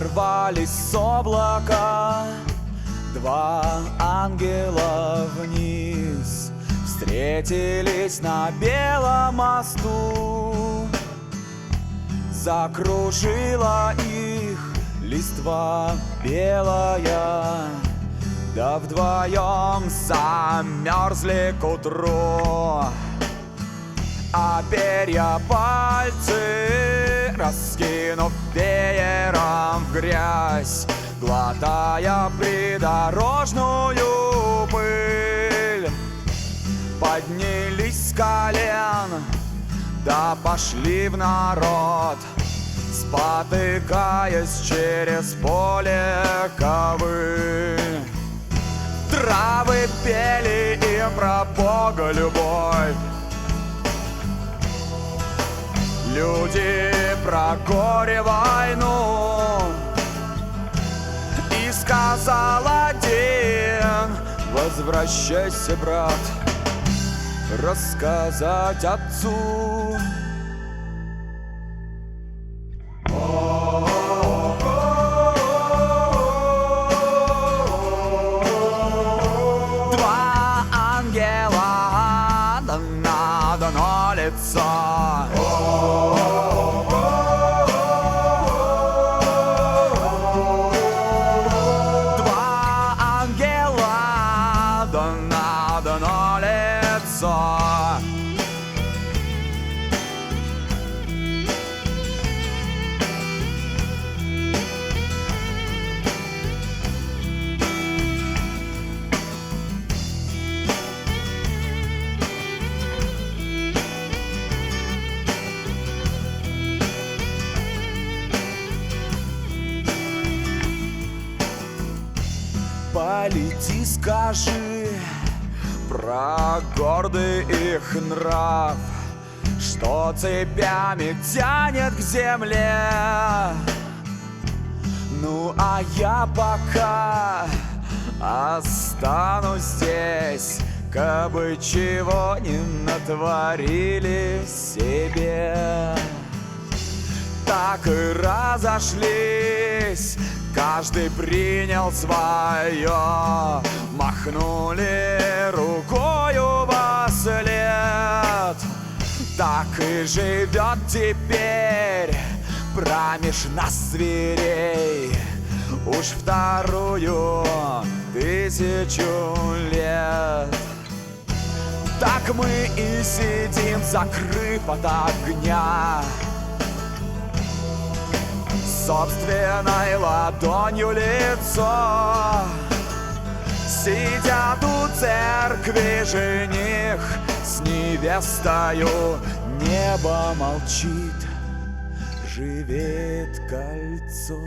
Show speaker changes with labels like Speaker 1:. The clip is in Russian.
Speaker 1: сорвались с облака два ангела вниз, встретились на белом мосту. Закружила их листва белая, да вдвоем замерзли к утру. А перья пальцы, раскинув веером в грязь, глотая придорожную пыль, поднялись с колен, да пошли в народ, спотыкаясь через поле ковыль. Травы пели им про Бога любовь, люди про горе, войну. И сказал один: возвращайся, брат, рассказать отцу. Два ангела, да на одно лицо. Два ангела, да на одно лицо. Полети, скажи про гордый их нрав, что цепями тянет к земле. Ну а я пока останусь здесь, кабы чего не натворили себе. Так и разошлись, каждый принял свое, махнули рукою во след. Так и живет теперь промеж нас зверей уж вторую тысячу лет. Так мы и сидим, закрыв от огня собственной ладонью лицо. Сидят у церкви жених с невестою, небо молчит, живет кольцо.